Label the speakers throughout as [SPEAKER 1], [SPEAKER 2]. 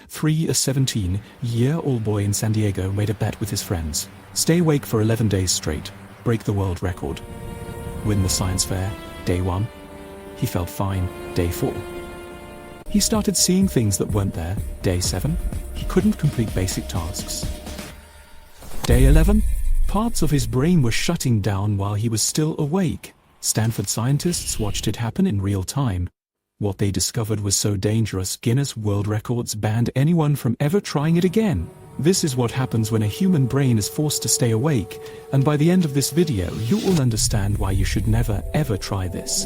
[SPEAKER 1] 3, a 17-year-old boy in San Diego made a bet with his friends. Stay awake for 11 days straight, break the world record. Win the science fair, day 1. He felt fine, day 4. He started seeing things that weren't there, day 7. He couldn't complete basic tasks. Day 11. Parts of his brain were shutting down while he was still awake. Stanford scientists watched it happen in real time. What they discovered was so dangerous, Guinness World Records banned anyone from ever trying it again. This is what happens when a human brain is forced to stay awake, and by the end of this video you will understand why you should never ever try this.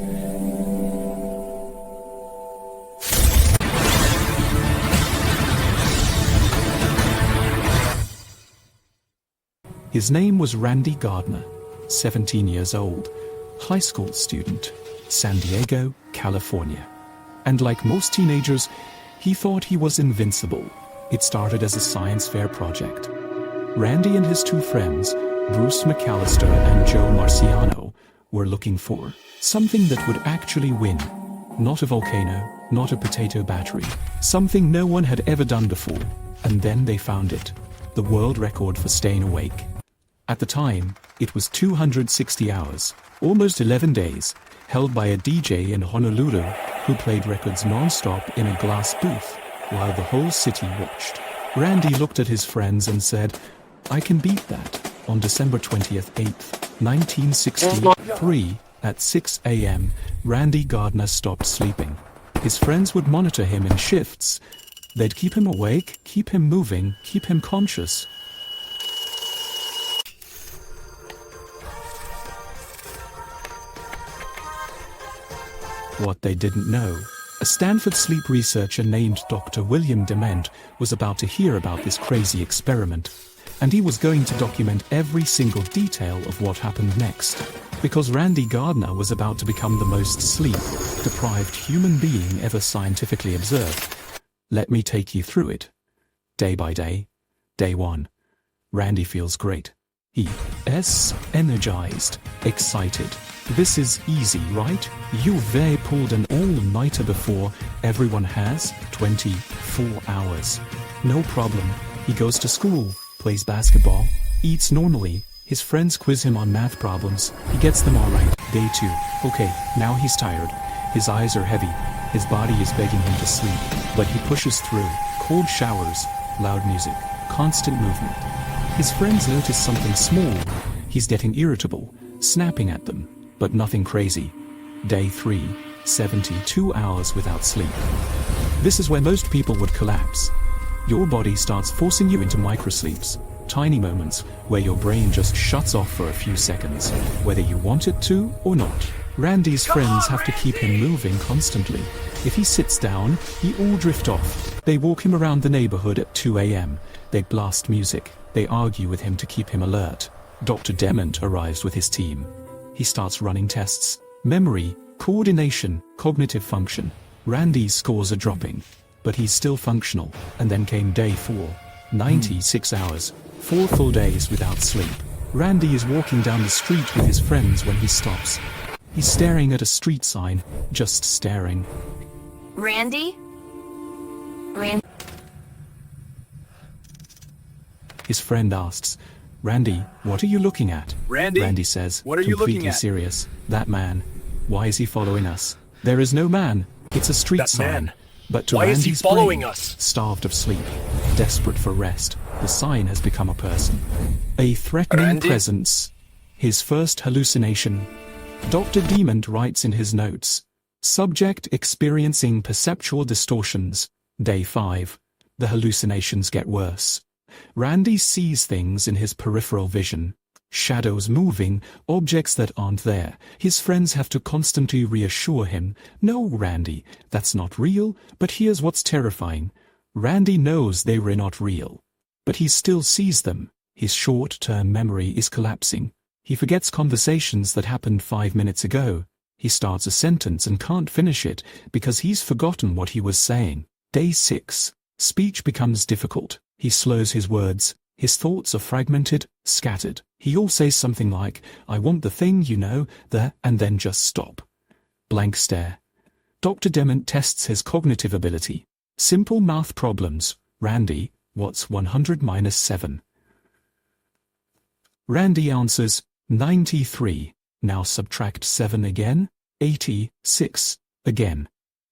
[SPEAKER 1] His name was Randy Gardner, 17 years old, high school student, San Diego, California. And like most teenagers, he thought he was invincible. It started as a science fair project. Randy and his 2 friends, Bruce McAllister and Joe Marciano, were looking for something that would actually win. Not a volcano, not a potato battery, something no one had ever done before. And then they found it, the world record for staying awake. At the time, it was 260 hours, almost 11 days, held by a DJ in Honolulu who played records non-stop in a glass booth while the whole city watched. Randy looked at his friends and said, "I can beat that." On December 20th, 1963, at 6 a.m., Randy Gardner stopped sleeping. His friends would monitor him in shifts. They'd keep him awake, keep him moving, keep him conscious. What they didn't know, a Stanford sleep researcher named Dr. William Dement was about to hear about this crazy experiment, and he was going to document every single detail of what happened next, because Randy Gardner was about to become the most sleep-deprived human being ever scientifically observed. Let me take you through it. Day by day. Day 1. Randy feels great. He is energized, excited. This is easy, right? You've pulled an all-nighter before. Everyone has 24 hours. No problem. He goes to school, plays basketball, eats normally. His friends quiz him on math problems. He gets them all right. Day 2. Okay, now he's tired. His eyes are heavy. His body is begging him to sleep, but he pushes through. Cold showers, loud music, constant movement. His friends notice something small. He's getting irritable, snapping at them, but nothing crazy. Day 3, 72 hours without sleep. This is where most people would collapse. Your body starts forcing you into microsleeps, tiny moments where your brain just shuts off for a few seconds, whether you want it to or not. Randy's friends have to keep him moving constantly. If he sits down, he all drift off. They walk him around the neighborhood at 2 a.m. They blast music. They argue with him to keep him alert. Dr. Dement arrives with his team. He starts running tests. Memory, coordination, cognitive function. Randy's scores are dropping, but he's still functional. And then came day 4. 96 hours. 4 full days without sleep. Randy is walking down the street with his friends when he stops. He's staring at a street sign, just staring.
[SPEAKER 2] Randy?
[SPEAKER 1] His friend asks, "Randy, what are you looking at?" Randy says,
[SPEAKER 3] what are you looking
[SPEAKER 1] completely
[SPEAKER 3] at?
[SPEAKER 1] serious, "That man. Why is he following us?" There is no man. It's a street
[SPEAKER 3] That
[SPEAKER 1] sign.
[SPEAKER 3] man.
[SPEAKER 1] But to
[SPEAKER 3] Why is he
[SPEAKER 1] Randy's
[SPEAKER 3] following
[SPEAKER 1] brain,
[SPEAKER 3] us?
[SPEAKER 1] starved of sleep, desperate for rest, the sign has become a person. A threatening
[SPEAKER 3] Randy?
[SPEAKER 1] presence. His first hallucination. Dr. Dement writes in his notes, subject experiencing perceptual distortions. Day 5. The hallucinations get worse. Randy sees things in his peripheral vision. Shadows moving, objects that aren't there. His friends have to constantly reassure him, "No, Randy, that's not real, but here's what's terrifying." Randy knows they were not real, but he still sees them. His short-term memory is collapsing. He forgets conversations that happened 5 minutes ago. He starts a sentence and can't finish it because he's forgotten what he was saying. Day 6. Speech becomes difficult. He slurs his words. His thoughts are fragmented, scattered. He'll say something like, "I want the thing, you know, there," and then just stop. Blank stare. Dr. Dement tests his cognitive ability. Simple math problems. Randy, what's 100 minus 7? Randy answers, 93. Now subtract 7 again, 86. Again.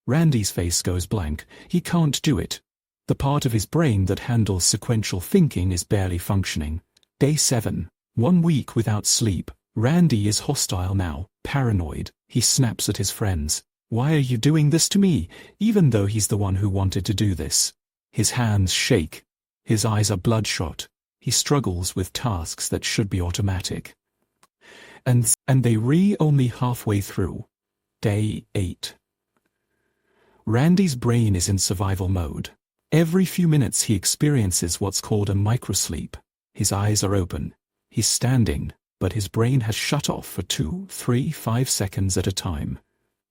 [SPEAKER 1] Randy's face goes blank. He can't do it. The part of his brain that handles sequential thinking is barely functioning. Day 7. 1 week without sleep. Randy is hostile now, paranoid. He snaps at his friends. Why are you doing this to me, even though he's the one who wanted to do this? His hands shake. His eyes are bloodshot. He struggles with tasks that should be automatic. And they only halfway through. Day 8. Randy's brain is in survival mode. Every few minutes he experiences what's called a microsleep. His eyes are open. He's standing, but his brain has shut off for 2, 3, 5 seconds at a time.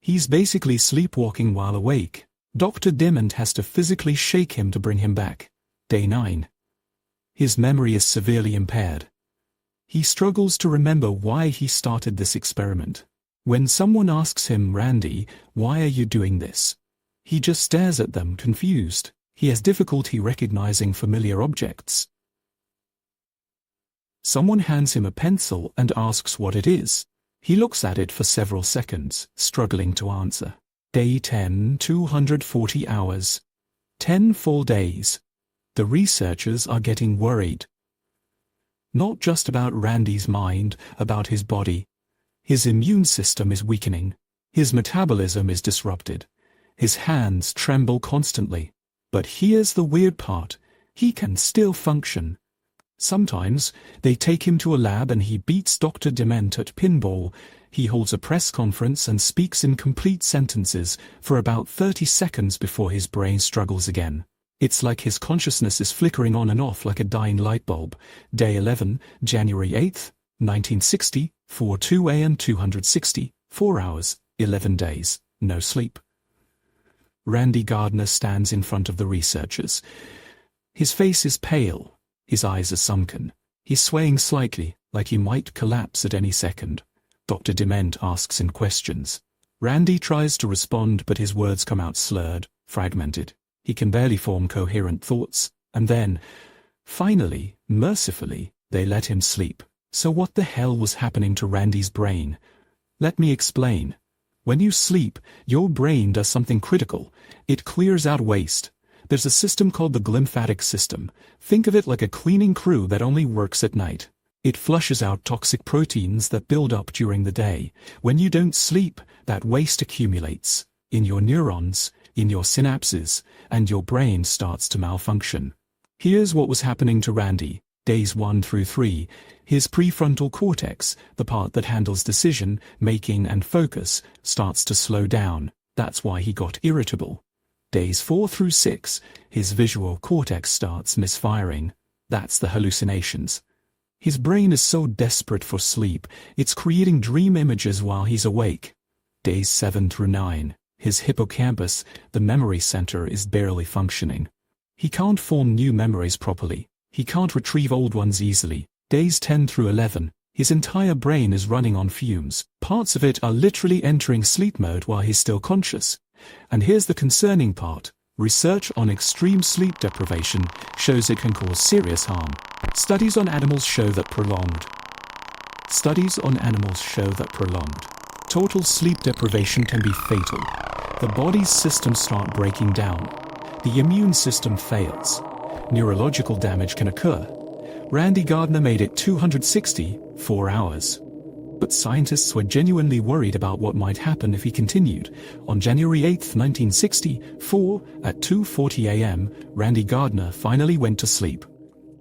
[SPEAKER 1] He's basically sleepwalking while awake. Dr. Dement has to physically shake him to bring him back. Day 9. His memory is severely impaired. He struggles to remember why he started this experiment. When someone asks him, Randy, why are you doing this? He just stares at them, confused. He has difficulty recognizing familiar objects. Someone hands him a pencil and asks what it is. He looks at it for several seconds, struggling to answer. Day 10, 240 hours. 10 full days. The researchers are getting worried. Not just about Randy's mind, about his body. His immune system is weakening. His metabolism is disrupted. His hands tremble constantly. But here's the weird part. He can still function. Sometimes, they take him to a lab and he beats Dr. Dement at pinball. He holds a press conference and speaks in complete sentences for about 30 seconds before his brain struggles again. It's like his consciousness is flickering on and off like a dying light bulb. Day 11, January 8, 1960, 4:02 a.m. 260, 4 hours, 11 days, no sleep. Randy Gardner stands in front of the researchers. His face is pale. His eyes are sunken. He's swaying slightly, like he might collapse at any second. Dr. Dement asks him questions. Randy tries to respond, but his words come out slurred, fragmented. He can barely form coherent thoughts, and then, finally, mercifully, they let him sleep. So what the hell was happening to Randy's brain? Let me explain. When you sleep, your brain does something critical. It clears out waste. There's a system called the glymphatic system. Think of it like a cleaning crew that only works at night. It flushes out toxic proteins that build up during the day. When you don't sleep, that waste accumulates in your neurons, in your synapses, and your brain starts to malfunction. Here's what was happening to Randy. Days 1 through 3, his prefrontal cortex, the part that handles decision, making and focus, starts to slow down. That's why he got irritable. Days 4 through 6, his visual cortex starts misfiring. That's the hallucinations. His brain is so desperate for sleep, it's creating dream images while he's awake. Days 7 through 9, his hippocampus, the memory center, is barely functioning. He can't form new memories properly. He can't retrieve old ones easily. Days 10 through 11, his entire brain is running on fumes. Parts of it are literally entering sleep mode while he's still conscious. And here's the concerning part. Research on extreme sleep deprivation shows it can cause serious harm. Studies on animals show that prolonged total sleep deprivation can be fatal. The body's systems start breaking down. The immune system fails. Neurological damage can occur. Randy Gardner made it 260, 4 hours. But scientists were genuinely worried about what might happen if he continued. On January 8, 1964, at 2:40 a.m., Randy Gardner finally went to sleep.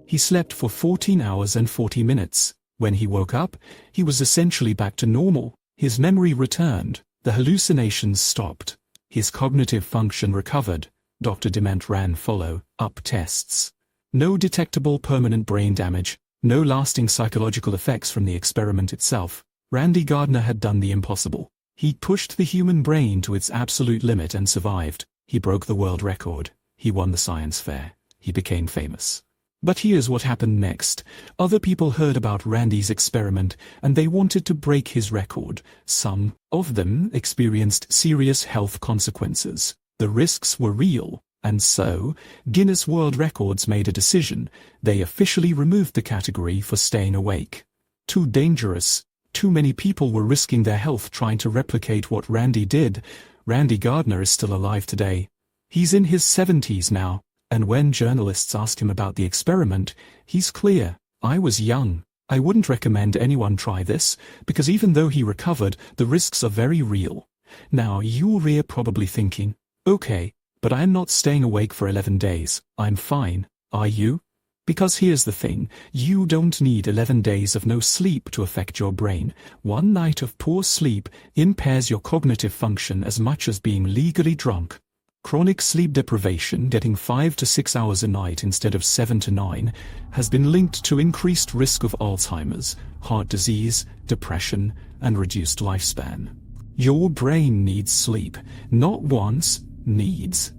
[SPEAKER 1] He slept for 14 hours and 40 minutes. When he woke up, he was essentially back to normal. His memory returned. The hallucinations stopped. His cognitive function recovered. Dr. Dement ran follow-up tests. No detectable permanent brain damage, no lasting psychological effects from the experiment itself. Randy Gardner had done the impossible. He pushed the human brain to its absolute limit and survived. He broke the world record. He won the science fair. He became famous. But here's what happened next. Other people heard about Randy's experiment, and they wanted to break his record. Some of them experienced serious health consequences. The risks were real, And so, Guinness World Records made a decision. They officially removed the category for staying awake. Too dangerous. Too many people were risking their health trying to replicate what Randy did. Randy Gardner is still alive today. He's in his 70s now, and when journalists asked him about the experiment, he's clear. I was young. I wouldn't recommend anyone try this, because even though he recovered, the risks are very real. Now you're probably thinking, okay, but I'm not staying awake for 11 days, I'm fine, are you? Because here's the thing, you don't need 11 days of no sleep to affect your brain. One night of poor sleep impairs your cognitive function as much as being legally drunk. Chronic sleep deprivation, getting 5 to 6 hours a night instead of 7 to 9, has been linked to increased risk of Alzheimer's, heart disease, depression, and reduced lifespan. Your brain needs sleep, not wants, needs.